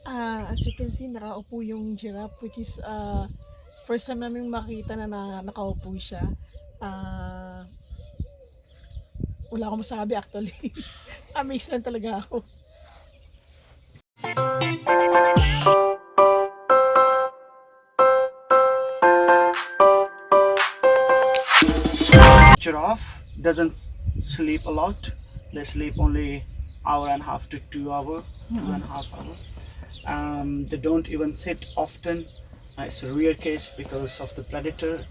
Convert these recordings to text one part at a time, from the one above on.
As you can see, nakaupo yung giraffe, which is first time namin makita na nakaupo siya. Ah, wala akong masabi actually. Amazed lang talaga ako. Giraffe doesn't sleep a lot. They sleep only hour and a half to 2 hour, 2.5 hour. They don't even sit often. It's a rare case because of the predator.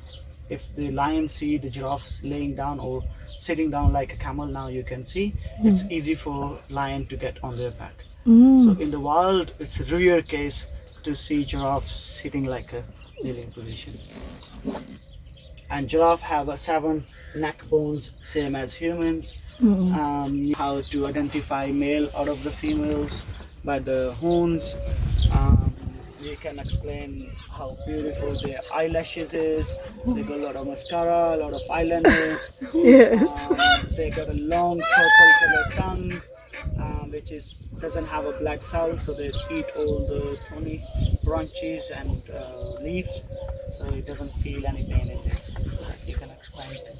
If the lion see the giraffe laying down or sitting down like a camel, now you can see it's easy for lion to get on their back. So in the wild, it's a rare case to see giraffe sitting like a kneeling position. And giraffe have 7 neck bones, same as humans. How to identify male out of the females by the horns. We can explain how beautiful their eyelashes is. They got a lot of mascara, a lot of eyeliners. Yes. They got a long purple color tongue, which doesn't have a blood cell, so they eat all the thorny branches and leaves, so it doesn't feel any pain in it. You can explain it.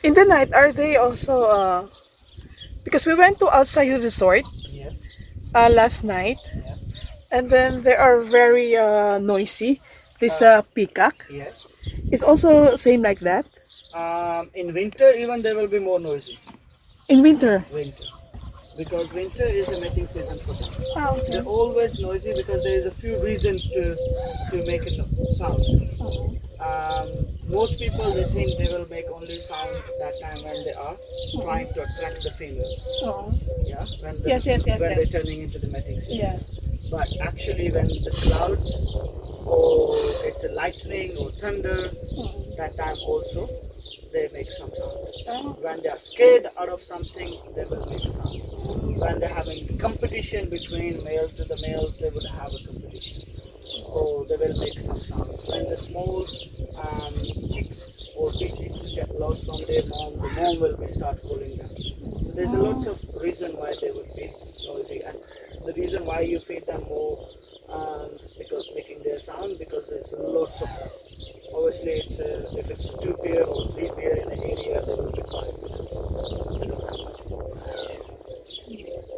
In the night, are they also, because we went to Al Sahil Resort Yes. last night, Yeah. and then they are very noisy. This peacock Yes. is also same like that In winter, even they will be more noisy. in winter. Winter, because winter is a mating season for them. Okay. They're always noisy because there is a few reasons to make a sound. Most people, they think they will make only sound that time when they are trying to attract the females. Oh. Yeah, when Yes, yes, yes, when yes. they're turning into the mating season. Yeah. But actually, when the clouds or it's a lightning or thunder, that time also they make some sound. Oh. When they are scared out of something, they will make a sound. When they're having competition between males to the males, they would have a competition. Or they will make some sound. When the small chicks or pigeons get lost from their mom, the mom will be start calling them. So there's a lots of reason why they would be noisy, and the reason why you feed them more because making their sound, because there's lots of them. Obviously, if it's 2 pair or 3 pair in an area, there will be 5 because they don't have much population.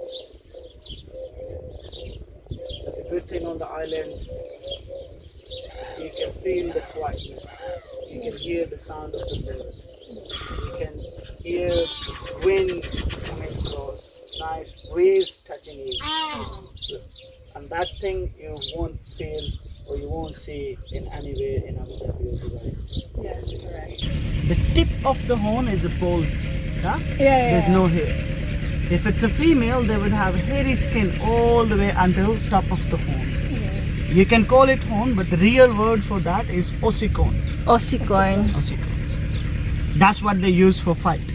But the good thing on the island, you can feel the quietness. You can hear the sound of the bird. You can hear wind coming across, nice breeze touching you. And that thing you won't feel or you won't see in any way in Abu Dhabi or Dubai. Yes, correct. The tip of the horn is a bald. Yeah? Yeah. There's no hair. If it's a female, they would have hairy skin all the way until top of the horns. You can call it horn, but the real word for that is ossicon. Ossicorn. Ossicons. That's what they use for fight.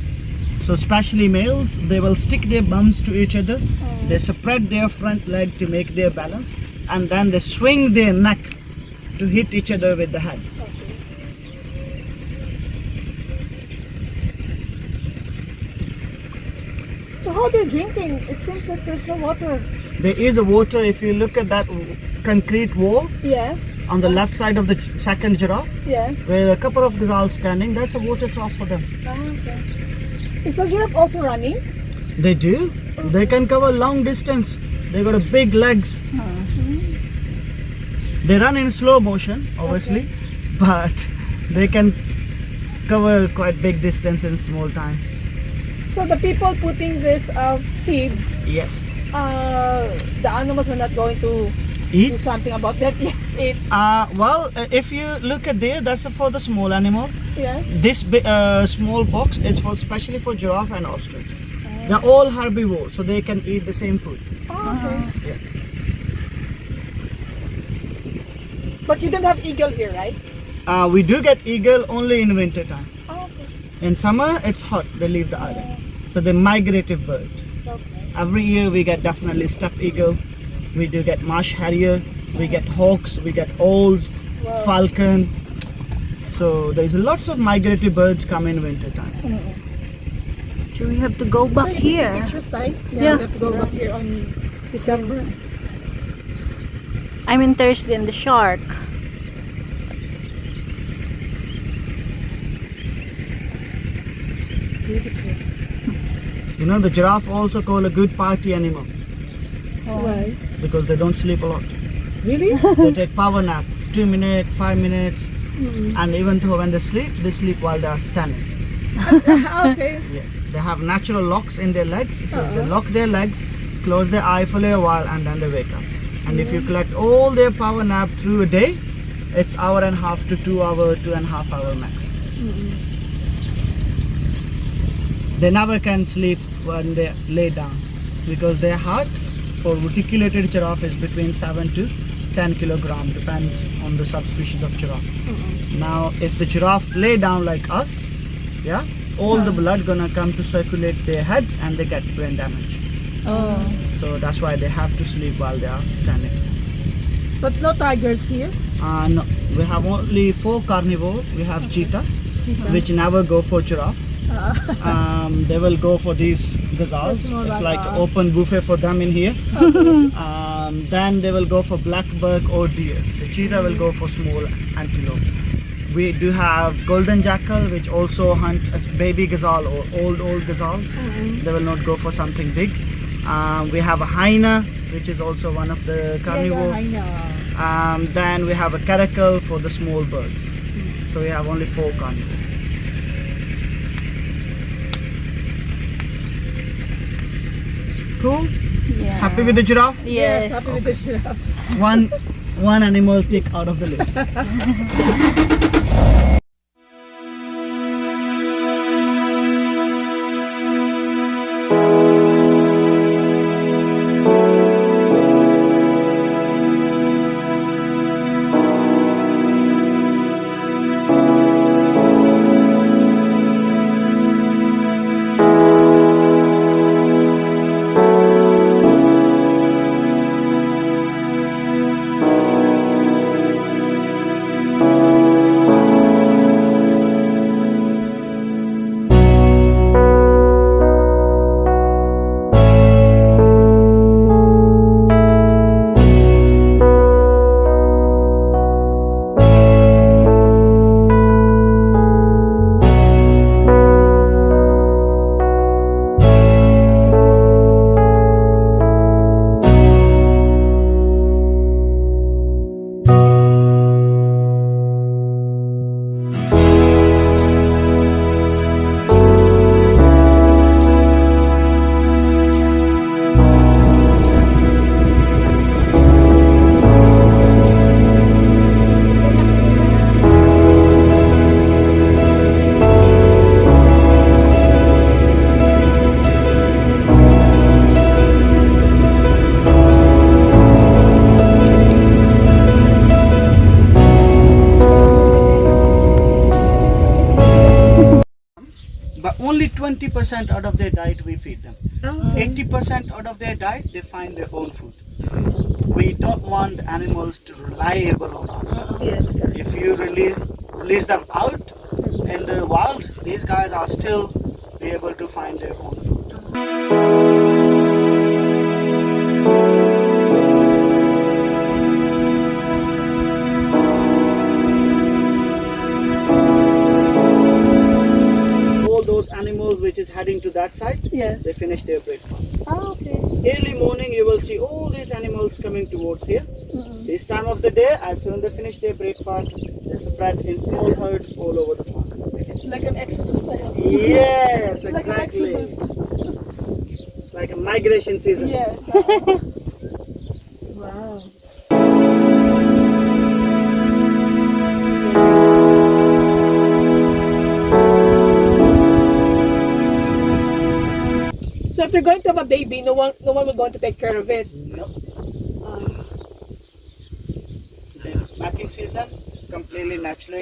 So especially males, they will stick their bums to each other. They spread their front leg to make their balance, and then they swing their neck to hit each other with the head. So how they're drinking? It seems that there's no water. There is a water. If you look at that concrete wall Yes. on the left side of the second giraffe, Yes. where a couple of gazelles standing, that's a water trough for them. Okay. Is the giraffe also running? They do. They can cover long distance. They got a big legs. They run in slow motion, obviously, but they can cover quite big distance in small time. So the people putting this feeds, Yes. the animals are not going to do Eat. something about that. Yes, it. Well, if you look at there, that's for the small animal. Yes. This small box is for especially for giraffe and ostrich. They're all herbivores, so they can eat the same food. Oh, okay. Yeah. But you don't have eagle here, right? We do get eagle only in winter time. Oh, okay. In summer, it's hot. They leave the island. So they're migrative bird. Every year we get definitely steppe eagle. We do get marsh harrier. We get hawks. We get owls, falcon. So there's lots of migratory birds come in winter time. So we have to go back here. Pictures time? Yeah. We have to go back here on December. I'm interested in the shark. Beautiful. You know, the giraffe also called a good party animal Why? because they don't sleep a lot. Really? They take power nap, 2 minutes, 5 minutes, and even though when they sleep while they are standing. Okay. Yes, they have natural locks in their legs. They lock their legs, close their eye for a little while, and then they wake up. And if you collect all their power nap through a day, it's 1.5 to 2 hour, 2.5 hour max. They never can sleep when they lay down because their heart for reticulated giraffe is between 7 to 10 kilogram, depends on the subspecies of giraffe. Now, if the giraffe lay down like us, yeah, all the blood gonna come to circulate their head and they get brain damage. So that's why they have to sleep while they are standing. But no tigers here? No, we have only 4 carnivore. We have cheetah, which never go for giraffe. They will go for these gazelles. It's like open buffet for them in here. Then they will go for blackbuck or deer. The cheetah will go for small antelope. We do have golden jackal, which also hunt as baby gazelle or old gazelles. They will not go for something big. We have a hyena, which is also one of the carnivore. I know. Then we have a caracal for the small birds. So we have only 4 carnivore. Cool? Yeah. Happy with the giraffe? Yes. Happy with this giraffe. One animal tick out of the list. Only 20% out of their diet we feed them. 80% out of their diet they find their own food. We don't want animals to rely on us. Yes, correct. If you release them out in the wild, these guys are still be able to find their own food. Those animals which is heading to that side, Yes. they finish their breakfast. Okay. Early morning you will see all these animals coming towards here. This time of the day, as soon as they finish their breakfast, they spread in small herds all over the park. It's like an exodus style. Yes, It's like an exactly. exodus. It's like a migration season. Yes. Wow. So if they're going to have a baby, no one will going to take care of it. No. The matching season, completely naturally.